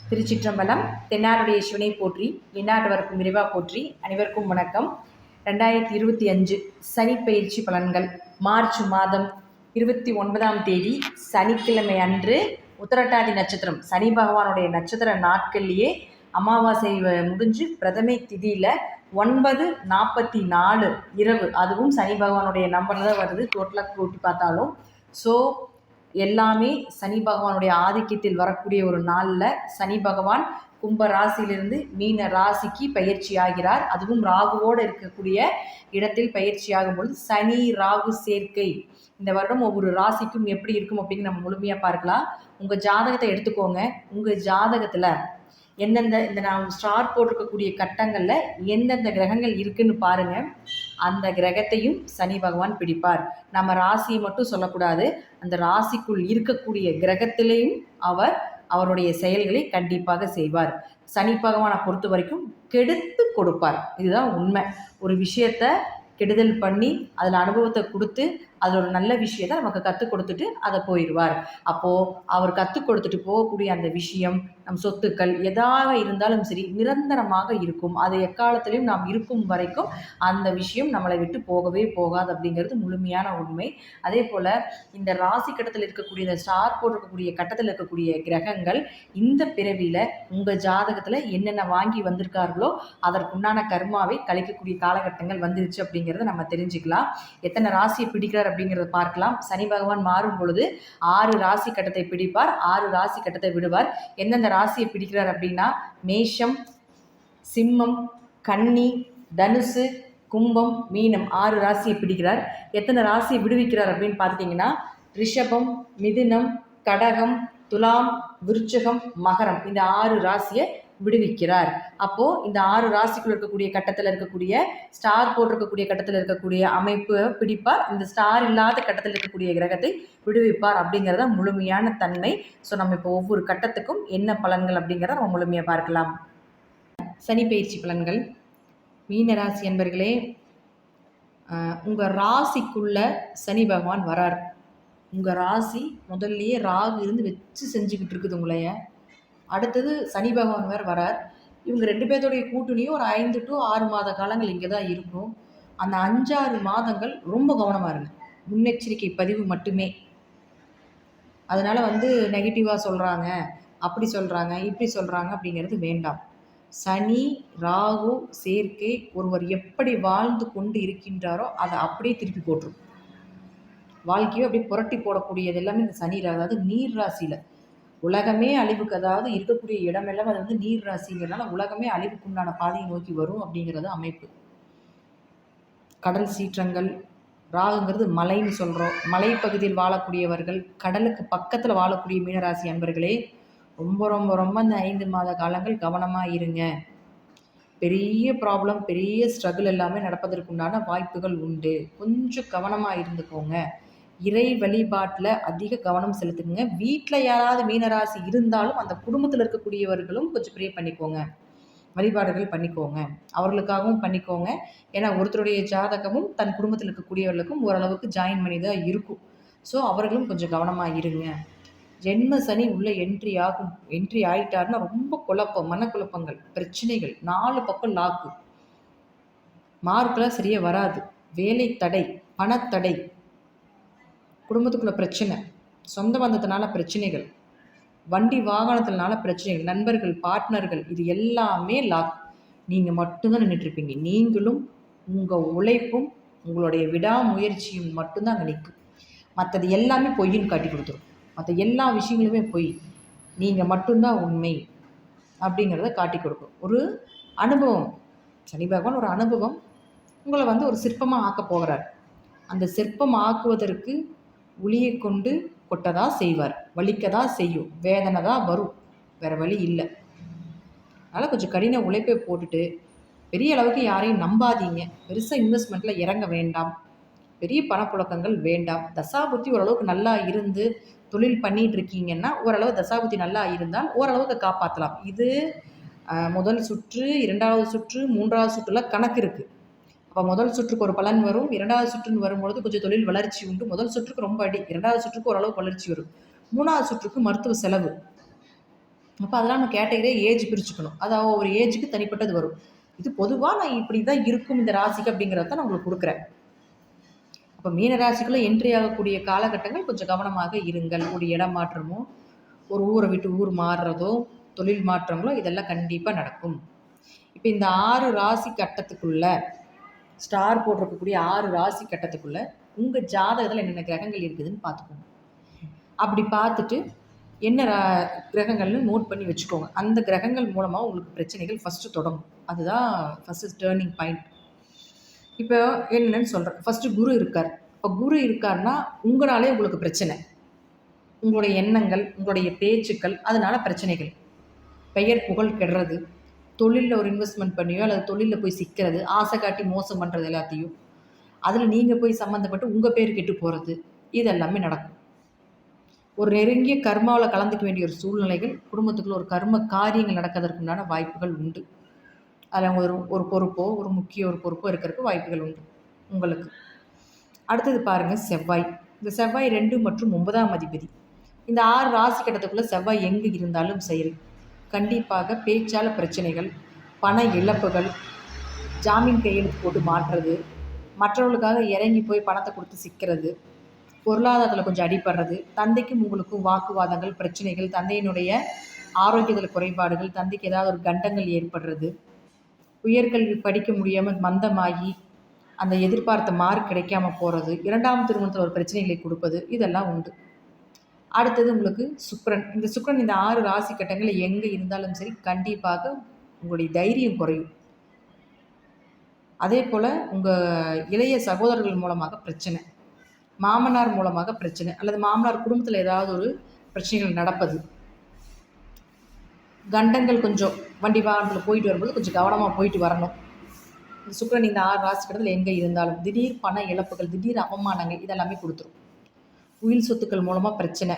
திருச்சிற்றம்பலம். தென்னாடுடைய சிவனை போற்றி, எந்நாட்டவர்க்கும் இறைவா போற்றி. அனைவருக்கும் வணக்கம். 2025 சனி பயிற்சி பலன்கள். மார்ச் மாதம் 29ஆம் தேதி சனிக்கிழமை அன்று உத்திரட்டாதி நட்சத்திரம், சனி பகவானுடைய நட்சத்திர நாட்கள்லேயே அமாவாசை முடிஞ்சு பிரதமை திதியில் 9:44 இரவு, அதுவும் சனி பகவானுடைய நம்பரில் தான் வருது. டோட்டலாக கூட்டி பார்த்தாலும் எல்லாமே சனி பகவானுடைய ஆதிக்கத்தில் வரக்கூடிய ஒரு நாளில் சனி பகவான் கும்ப ராசியிலிருந்து மீன ராசிக்கு பயிற்சி ஆகிறார். அதுவும் ராகுவோடு இருக்கக்கூடிய இடத்தில் பயிற்சி ஆகும்பொழுது சனி ராகு சேர்க்கை இந்த வருடம் ஒவ்வொரு ராசிக்கும் எப்படி இருக்கும் அப்படின்னு நம்ம முழுமையாக பார்க்கலாம். உங்கள் ஜாதகத்தை எடுத்துக்கோங்க. உங்கள் ஜாதகத்தில் எந்தெந்த இந்த நான் ஸ்டார் போட்டிருக்கக்கூடிய கட்டங்களில் எந்தெந்த கிரகங்கள் இருக்குன்னு பாருங்கள். அந்த கிரகத்தையும் சனி பகவான் பிடிப்பார். நம்ம ராசியை மட்டும் சொல்லக்கூடாது, அந்த ராசிக்குள் இருக்கக்கூடிய கிரகத்திலையும் அவருடைய செயல்களை கண்டிப்பாக செய்வார். சனி பகவானை பொறுத்த வரைக்கும் கெடுத்து கொடுப்பார். இதுதான் உண்மை. ஒரு விஷயத்தை கெடுதல் பண்ணி அதில் அனுபவத்தை கொடுத்து அதில் ஒரு நல்ல விஷயத்தை நமக்கு கற்றுக் கொடுத்துட்டு அதை போயிடுவார். அப்போது அவர் கற்றுக் கொடுத்துட்டு போகக்கூடிய அந்த விஷயம் நம் சொத்துக்கள் எதாக இருந்தாலும் சரி நிரந்தரமாக இருக்கும். அது எக்காலத்திலையும் நாம் இருக்கும் வரைக்கும் அந்த விஷயம் நம்மளை விட்டு போகவே போகாது அப்படிங்கிறது முழுமையான உண்மை. அதே போல் இந்த ராசி கட்டத்தில் இருக்கக்கூடிய இந்த ஸ்டார் போட்டிருக்கக்கூடிய கட்டத்தில் இருக்கக்கூடிய கிரகங்கள் இந்த பிறவியில் உங்கள் ஜாதகத்தில் என்னென்ன வாங்கி வந்திருக்கார்களோ அதற்குண்டான கர்மாவை கழிக்கக்கூடிய காலகட்டங்கள் வந்துருச்சு அப்படிங்கிறத நம்ம தெரிஞ்சுக்கலாம். எத்தனை ராசியை பிடிக்கிறார் அப்படிங்கிறத பார்க்கலாம். சனி பகவான் மாறும் பொழுது 6 ராசி கட்டத்தை பிடிப்பார், 6 ராசி கட்டத்தை விடுவார். எந்தெந்த ராசியை பிடிக்கிறார் அப்படின்னா மேஷம், சிம்மம், கன்னி, தனுசு, கும்பம், மீனம் 6 ராசியை பிடிக்கிறார். எத்தனை ராசியை விடுவிக்கிறார் அப்படின்னு பார்த்துட்டிங்கன்னா ரிஷபம், மிதுனம், கடகம், துலாம், விருச்சிகம், மகரம் இந்த 6 ராசியை விடுவிக்கிறார். அப்போது இந்த 6 ராசிக்குள் இருக்கக்கூடிய கட்டத்தில் இருக்கக்கூடிய ஸ்டார் போட்டிருக்கக்கூடிய கட்டத்தில் இருக்கக்கூடிய அமைப்பு பிடிப்பார். இந்த ஸ்டார் இல்லாத கட்டத்தில் இருக்கக்கூடிய கிரகத்தை விடுவிப்பார் அப்படிங்கிறத முழுமையான தன்மை. ஸோ நம்ம இப்போ ஒவ்வொரு கட்டத்துக்கும் என்ன பலன்கள் அப்படிங்கிறத நம்ம முழுமையாக பார்க்கலாம். சனி பயிற்சி பலன்கள். மீனராசி என்பர்களே, உங்கள் ராசிக்குள்ள சனி பகவான் வரார். உங்கள் ராசி முதல்லையே ராகு இருந்து வச்சு செஞ்சுக்கிட்டு இருக்குது உங்களைய. அடுத்தது சனி பகவான் வேறு வரார். இவங்க 2 பேர்த்தோடைய கூட்டணியும் ஒரு 5 to 6 மாத காலங்கள் இங்கே தான் இருக்கும். அந்த 5-6 மாதங்கள் ரொம்ப கவனமாக இருங்க. முன்னெச்சரிக்கை பதிவு மட்டுமே. அதனால் நெகட்டிவாக சொல்கிறாங்க, அப்படி சொல்கிறாங்க, இப்படி சொல்கிறாங்க அப்படிங்கிறது வேண்டாம். சனி ராகு சேர்க்கை ஒருவர் எப்படி வாழ்ந்து கொண்டு இருக்கின்றாரோ அதை அப்படியே திருப்பி போட்டுரும். வாழ்க்கையோ அப்படியே புரட்டி போடக்கூடியது எல்லாமே இந்த சனி, அதாவது நீர் ராசியில் உலகமே அழிவுக்கு, அதாவது இருக்கக்கூடிய இடமெல்லாம் அது நீர் ராசிங்கிறதுனால உலகமே அழிவுக்குண்டான பாதையை நோக்கி வரும் அப்படிங்கிறது அமைப்பு. கடல் சீற்றங்கள், ராகுங்கிறது மலைன்னு சொல்கிறோம். மலைப்பகுதியில் வாழக்கூடியவர்கள், கடலுக்கு பக்கத்தில் வாழக்கூடிய மீனராசி அன்பர்களே, ரொம்ப ரொம்ப ரொம்ப இந்த 5 மாத காலங்கள் கவனமாக இருங்க. பெரிய ப்ராப்ளம், பெரிய ஸ்ட்ரகிள் எல்லாமே நடப்பதற்குண்டான வாய்ப்புகள் உண்டு. கொஞ்சம் கவனமாக இருந்துக்கோங்க. இறை வழிபாட்டில் அதிக கவனம் செலுத்துங்க. வீட்டில் யாராவது மீனராசி இருந்தாலும் அந்த குடும்பத்தில் இருக்கக்கூடியவர்களும் கொஞ்சம் ப்ரே பண்ணிக்கோங்க, வழிபாடுகள் பண்ணிக்கோங்க, அவர்களுக்காகவும் பண்ணிக்கோங்க. ஏன்னா ஒருத்தருடைய ஜாதகமும் தன் குடும்பத்தில் இருக்கக்கூடியவர்களுக்கும் ஓரளவுக்கு ஜாயின் பண்ணி தான் இருக்கும். ஸோ அவர்களும் கொஞ்சம் கவனமாக இருங்க. ஜென்ம சனி உள்ள என்ட்ரி ஆகிட்டாருன்னா ரொம்ப குழப்பம், மனக்குழப்பங்கள், பிரச்சனைகள், 4 பக்கம் லாக்கு, மார்க்கெலாம் சரியாக வராது, வேலை தடை, பணத்தடை, குடும்பத்துக்குள்ள பிரச்சனை, சொந்த பந்தத்தினால பிரச்சனைகள், வண்டி வாகனத்தினால பிரச்சனைகள், நண்பர்கள், பார்ட்னர்கள், இது எல்லாமே லாக். நீங்கள் மட்டும்தான் நின்றுட்டுருப்பீங்க. நீங்களும் உங்கள் உழைப்பும் உங்களுடைய விடாமுயற்சியும் மட்டும்தான் அங்கே நிற்கும். மற்றது எல்லாமே பொய்ன்னு காட்டி கொடுத்துரும். மற்ற எல்லா விஷயங்களுமே பொய், நீங்கள் மட்டும்தான் உண்மை அப்படிங்கிறத காட்டி கொடுக்கும். ஒரு அனுபவம், சனி பகவான் ஒரு அனுபவம் உங்களை ஒரு சிற்பமாக ஆக்க போகிறார். அந்த சிற்பம் ஆக்குவதற்கு உளியை கொண்டு கொட்டதான் செய்வார், வலிக்கதான் செய்யும், வேதனை தான் வரும், வேறு வழி இல்லை. அதனால் கொஞ்சம் கடின உழைப்பை போட்டுட்டு பெரிய அளவுக்கு யாரையும் நம்பாதீங்க. பெருசாக இன்வெஸ்ட்மெண்ட்டில் இறங்க வேண்டாம். பெரிய பணப்புழக்கங்கள் வேண்டாம். தசாபுத்தி ஓரளவுக்கு நல்லா இருந்து தொழில் பண்ணிகிட்டு இருக்கீங்கன்னா ஓரளவு தசாபுத்தி நல்லா இருந்தால் ஓரளவுக்கு காப்பாற்றலாம். இது முதல் சுற்று, 2வது சுற்று, 3வது சுற்றுலாம் கணக்கு இருக்குது. அப்போ முதல் சுற்றுக்கு ஒரு பலன் வரும், 2வது சுற்றுன்னு வரும்பொழுது கொஞ்சம் தொழில் வளர்ச்சி உண்டு. முதல் சுற்றுக்கு ரொம்ப அடி, 2வது சுற்றுக்கு ஓரளவுக்கு வளர்ச்சி வரும், 3வது சுற்றுக்கு மருத்துவ செலவு, அப்போ அதெல்லாம் நம்ம கேட்டகரியே ஏஜ் பிரிச்சுக்கணும். அது ஒரு ஏஜுக்கு தனிப்பட்டது வரும். இது பொதுவாக நான் இப்படி தான் இருக்கும் இந்த ராசிக்கு அப்படிங்கிறத நான் உங்களுக்கு கொடுக்குறேன். அப்போ மீன ராசிக்குள்ளே என்ட்ரி ஆகக்கூடிய காலகட்டங்கள் கொஞ்சம் கவனமாக இருங்கள். ஒரு இடம் மாற்றமோ, ஒரு ஊரை விட்டு ஊர் மாறுறதோ, தொழில் மாற்றங்களோ இதெல்லாம் கண்டிப்பாக நடக்கும். இப்போ இந்த 6 ராசி கட்டத்துக்குள்ள ஸ்டார் போட்டிருக்கக்கூடிய 6 ராசி கட்டத்துக்குள்ள உங்கள் ஜாதகத்தில் என்னென்ன கிரகங்கள் இருக்குதுன்னு பார்த்துக்கோங்க. அப்படி பார்த்துட்டு என்ன கிரகங்கள்னு நோட் பண்ணி வச்சுக்கோங்க. அந்த கிரகங்கள் மூலமாக உங்களுக்கு பிரச்சனைகள் ஃபஸ்ட்டு தொடங்கும். அதுதான் ஃபஸ்ட்டு டேர்னிங் பாயிண்ட். இப்போ என்னன்னு சொல்கிறேன். ஃபஸ்ட்டு குரு இருக்கார். இப்போ குரு இருக்காருன்னா உங்களாலே உங்களுக்கு பிரச்சனை. உங்களுடைய எண்ணங்கள், உங்களுடைய பேச்சுக்கள், அதனால பிரச்சனைகள். பெயர் புகழ் கெடுறது, தொழிலில் ஒரு இன்வெஸ்ட்மெண்ட் பண்ணியோ அல்லது தொழிலில் போய் சிக்கிறது, ஆசை காட்டி மோசம் பண்ணுறது எல்லாத்தையும், அதில் நீங்கள் போய் சம்மந்தப்பட்டு உங்கள் பேர் கெட்டு போகிறது, இது எல்லாமே நடக்கும். ஒரு நெருங்கிய கர்மாவில் கலந்துக்க வேண்டிய ஒரு சூழ்நிலைகள், குடும்பத்துக்குள்ள ஒரு கர்ம காரியங்கள் நடக்கிறதுக்குண்டான வாய்ப்புகள் உண்டு. அதில் ஒரு பொறுப்போ, ஒரு முக்கிய ஒரு பொறுப்போ இருக்கிறதுக்கு வாய்ப்புகள் உண்டு உங்களுக்கு. அடுத்தது பாருங்கள் செவ்வாய். இந்த செவ்வாய் 2 மற்றும் 9ஆம் அதிபதி. இந்த 6 ராசி கட்டத்துக்குள்ளே செவ்வாய் எங்கே இருந்தாலும் சரி, கண்டிப்பாக பேச்சால் பிரச்சனைகள், பண இழப்புகள், ஜாமீன் கையெழுத்து போட்டு மாற்றுறது, மற்றவர்களுக்காக இறங்கி போய் பணத்தை கொடுத்து சிக்கிறது, பொருளாதாரத்தில் கொஞ்சம் அடிபடுறது, தந்தைக்கும் உங்களுக்கும் வாக்குவாதங்கள், பிரச்சனைகள், தந்தையினுடைய ஆரோக்கியத்தில் குறைபாடுகள், தந்தைக்கு ஏதாவது ஒரு கண்டங்கள் ஏற்படுறது, உயர்கல்வி படிக்க முடியாமல் மந்தமாகி அந்த எதிர்பார்த்த மார்க் கிடைக்காம போகிறது, 2ஆம் திருமணத்தில் ஒரு பிரச்சனைகளை கொடுப்பது, இதெல்லாம் உண்டு. அடுத்தது உங்களுக்கு சுக்கிரன். இந்த சுக்கிரன் இந்த 6 ராசி கட்டங்களில் எங்கே இருந்தாலும் சரி கண்டிப்பாக உங்களுடைய தைரியம் குறையும். அதே போல் உங்கள் இளைய சகோதரர்கள் மூலமாக பிரச்சனை, மாமனார் மூலமாக பிரச்சனை, அல்லது மாமனார் குடும்பத்தில் ஏதாவது ஒரு பிரச்சனைகள் நடப்பது, கண்டங்கள் கொஞ்சம் வண்டி வாகனத்தில் போயிட்டு வரும்போது கொஞ்சம் கவனமாக போயிட்டு வரணும். இந்த சுக்கிரன் இந்த 6 ராசி கட்டத்தில் எங்கே இருந்தாலும் திடீர் பண இழப்புகள், திடீர் அவமானங்கள் இதெல்லாமே கொடுத்துரும். உயில் சொத்துக்கள் மூலமாக பிரச்சனை,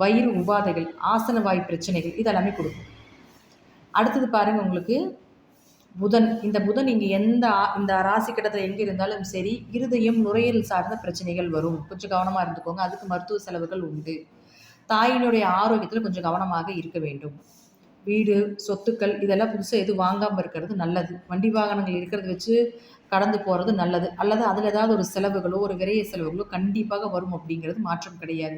வயிறு உபாதைகள், ஆசன வாய் பிரச்சனைகள் இதெல்லாமே கொடுக்கும். அடுத்தது பாருங்கள் உங்களுக்கு புதன். இந்த புதன் இங்கே இந்த ராசி கட்டத்தில் எங்கே இருந்தாலும் சரி இருதயம் நுரையீரல் சார்ந்த பிரச்சனைகள் வரும். கொஞ்சம் கவனமாக இருந்துக்கோங்க. அதுக்கு மருத்துவ செலவுகள் உண்டு. தாயினுடைய ஆரோக்கியத்தில் கொஞ்சம் கவனமாக இருக்க வேண்டும். வீடு சொத்துக்கள் இதெல்லாம் புதுசாக எதுவும் வாங்காமல் இருக்கிறது நல்லது. வண்டி வாகனங்கள் இருக்கிறத வச்சு கடந்து போகிறது நல்லது. அல்லது அதில் ஏதாவது ஒரு செலவுகளோ ஒரு விரைய செலவுகளோ கண்டிப்பாக வரும் அப்படிங்கிறது மாற்றம் கிடையாது.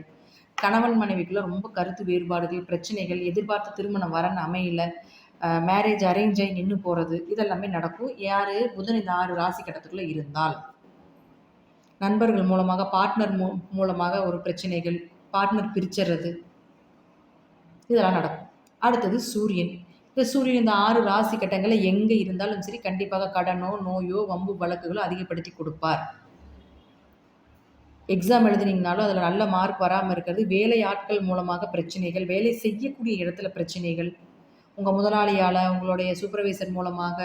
கணவன் மனைவிக்குள்ள ரொம்ப கருத்து வேறுபாடுகள், பிரச்சனைகள், எதிர்பார்த்த திருமணம் வரன்னு அமையல, மேரேஜ் அரேஞ்ச் ஆகி நின்று போகிறது இதெல்லாமே நடக்கும். யார் புதன் இந்த 6 ராசி கட்டத்துக்குள்ளே இருந்தால். நண்பர்கள் மூலமாக பார்ட்னர் மூலமாக ஒரு பிரச்சனைகள், பார்ட்னர் பிரிச்சுறது இதெல்லாம் நடக்கும். அடுத்தது சூரியன். இந்த சூரியன் இந்த 6 ராசி கட்டங்களில் எங்கே இருந்தாலும் சரி கண்டிப்பாக கடனோ நோயோ வம்பு வழக்குகளோ அதிகப்படுத்தி கொடுப்பார். எக்ஸாம் எழுதுனீங்கனாலும் அதில் நல்ல மார்க் வராமல் இருக்கிறது, வேலை ஆட்கள் மூலமாக பிரச்சனைகள், வேலை செய்யக்கூடிய இடத்துல பிரச்சனைகள், உங்கள் முதலாளியால், உங்களுடைய சூப்பர்வைசர் மூலமாக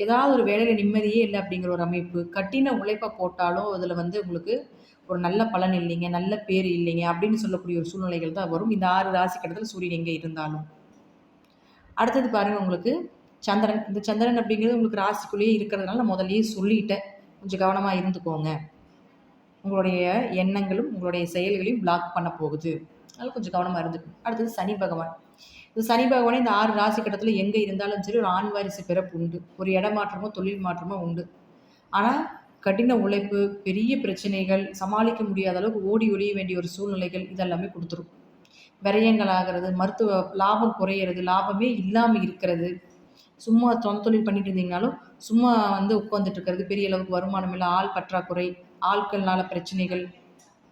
ஏதாவது ஒரு வேலையில் நிம்மதியே இல்லை அப்படிங்கிற ஒரு அமைப்பு, கட்டின உழைப்பை போட்டாலும் அதில் உங்களுக்கு ஒரு நல்ல பலன் இல்லைங்க, நல்ல பேர் இல்லைங்க அப்படின்னு சொல்லக்கூடிய ஒரு சூழ்நிலைகள் தான் வரும் இந்த 6 ராசி கட்டத்தில் சூரியன் எங்கே இருந்தாலும். அடுத்தது பாருங்கள் உங்களுக்கு சந்திரன். இந்த சந்திரன் அப்படிங்கிறது உங்களுக்கு ராசிக்குள்ளேயே இருக்கிறதுனால நான் முதல்லயே சொல்லிட்டேன், கொஞ்சம் கவனமாக இருந்துக்கோங்க. உங்களுடைய எண்ணங்களும் உங்களுடைய செயல்களையும் பிளாக் பண்ண போகுது, அதனால் கொஞ்சம் கவனமாக இருந்துக்கணும். அடுத்தது சனி பகவான். இந்த சனி பகவானே இந்த 6 ராசி கட்டத்தில் எங்கே இருந்தாலும் சரி ஒரு ஆண் வாரிசு பிறப்பு உண்டு, ஒரு இடமாற்றமோ தொழில் மாற்றமோ உண்டு. ஆனால் கடின உழைப்பு, பெரிய பிரச்சனைகள், சமாளிக்க முடியாத அளவுக்கு ஓடி ஒழிய வேண்டிய ஒரு சூழ்நிலைகள் இதெல்லாமே கொடுத்துரும். விரயங்கள் ஆகிறது, மருத்துவ லாபம் குறையிறது, லாபமே இல்லாமல் இருக்கிறது, சும்மா தொழில் பண்ணிட்டு இருந்தீங்கனாலும் சும்மா உட்காந்துட்டு இருக்கிறது, பெரிய அளவுக்கு வருமானம் இல்லை, ஆள் பற்றாக்குறை, ஆட்கள்னால பிரச்சனைகள்,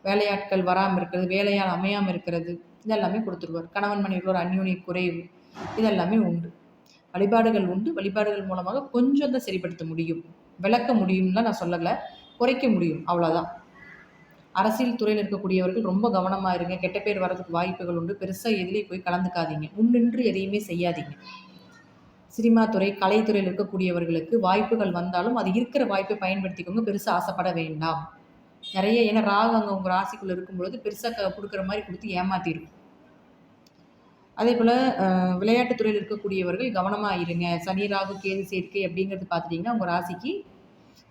வேலையாட்கள் வராமல் இருக்கிறது, வேலையால் அமையாமல் இருக்கிறது இதெல்லாமே கொடுத்துருவார். கணவன் மனைவியோட அந்யோன்ய குறைவு இதெல்லாமே உண்டு. வழிபாடுகள் உண்டு. வழிபாடுகள் மூலமாக கொஞ்சம் தான் சரிப்படுத்த முடியும், விளக்க முடியும்லாம் நான் சொல்லலை, குறைக்க முடியும், அவ்வளோதான். அரசியல் துறையில் இருக்கக்கூடியவர்கள் ரொம்ப கவனமாக இருங்க. கெட்ட பேர் வர்றதுக்கு வாய்ப்புகள் உண்டு. பெருசாக எதுலேயும் போய் கலந்துக்காதீங்க. முன்னின்று எதையுமே செய்யாதீங்க. சினிமா துறை, கலைத்துறையில் இருக்கக்கூடியவர்களுக்கு வாய்ப்புகள் வந்தாலும் அது இருக்கிற வாய்ப்பை பயன்படுத்திக்கோங்க. பெருசாக ஆசைப்பட வேண்டாம். நிறைய ஏன்னா ராகு அங்கே உங்கள் ராசிக்குள்ளே இருக்கும்பொழுது பெருசாக கொடுக்குற மாதிரி கொடுத்து ஏமாற்றிடும். அதே போல் விளையாட்டுத்துறையில் இருக்கக்கூடியவர்கள் கவனமாக இருங்க. சனி ராகு கேது சேர்க்கை அப்படிங்கிறது பார்த்துட்டிங்கன்னா உங்கள் ராசிக்கு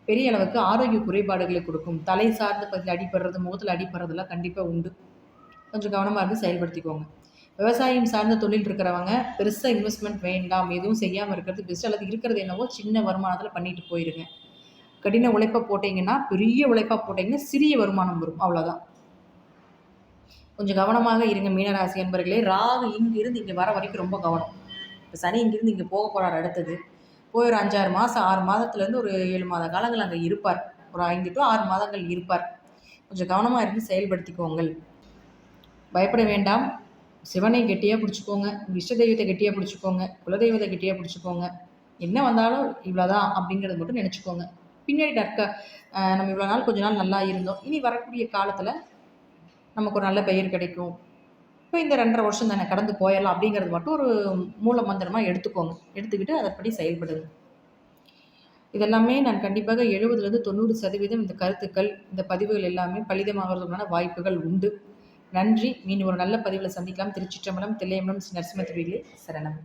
பெரிய அளவுக்கு ஆரோக்கிய குறைபாடுகளை கொடுக்கும். தலை சார்ந்த பகுதியில் அடிபடுறது, முகத்தில் அடிபடுறதெல்லாம் கண்டிப்பாக உண்டு. கொஞ்சம் கவனமாக இருந்து செயல்படுத்திக்கோங்க. விவசாயம் சார்ந்த தொழில் இருக்கிறவங்க பெருசாக இன்வெஸ்ட்மெண்ட் வேண்டாம், எதுவும் செய்யாமல் இருக்கிறது பெஸ்ட். அல்லது இருக்கிறது என்னவோ சின்ன வருமானத்தில் பண்ணிட்டு போயிருங்க. கடின உழைப்பை போட்டிங்கன்னா, பெரிய உழைப்பாக போட்டிங்கன்னா சிறிய வருமானம் வரும், அவ்வளோதான். கொஞ்சம் கவனமாக இருங்க மீனராசி என்பர்களே. ராகு இங்கிருந்து இங்கே வர வரைக்கும் ரொம்ப கவனம். இப்போ சனி இங்கிருந்து இங்கே போக போகிறார் அடுத்தது. போய் ஒரு 5-6 மாதம், 6 மாதத்துலேருந்து ஒரு 7 மாத காலங்கள் அங்கே இருப்பார். ஒரு 5 to 6 மாதங்கள் இருப்பார். கொஞ்சம் கவனமாக இருந்து செயல்படுத்திக்கோங்கள். பயப்பட வேண்டாம். சிவனை கெட்டியாக பிடிச்சிக்கோங்க, உங்கள் இஷ்ட தெய்வத்தை கெட்டியாக பிடிச்சிக்கோங்க, குலதெய்வத்தை கெட்டியாக பிடிச்சிக்கோங்க. என்ன வந்தாலும் இவ்வளோதான் அப்படிங்கிறது மட்டும் நினச்சிக்கோங்க. பின்னாடி நம்ம இவ்வளோ நாள் கொஞ்ச நாள் நல்லா இருந்தோம், இனி வரக்கூடிய காலத்தில் நமக்கு ஒரு நல்ல பெயர் கிடைக்கும். இப்போ இந்த 2.5 வருஷம் தானே கடந்து போயிடலாம் அப்படிங்கிறது மட்டும் ஒரு மூல மந்திரமாக எடுத்துக்கோங்க. எடுத்துக்கிட்டு அதன்படி செயல்படுங்க. இதெல்லாமே நான் கண்டிப்பாக 70லேருந்து 90% இந்த கருத்துக்கள், இந்த பதிவுகள் எல்லாமே பலிதமாகிறதுக்கான வாய்ப்புகள் உண்டு. நன்றி. மீண்டும் ஒரு நல்ல பதிவில் சந்திக்கலாம். திருச்சிற்றம்பலம், தில்லையம்பலம், ஸ்ரீ நரசிம்ம திருவிகளே சரணம்.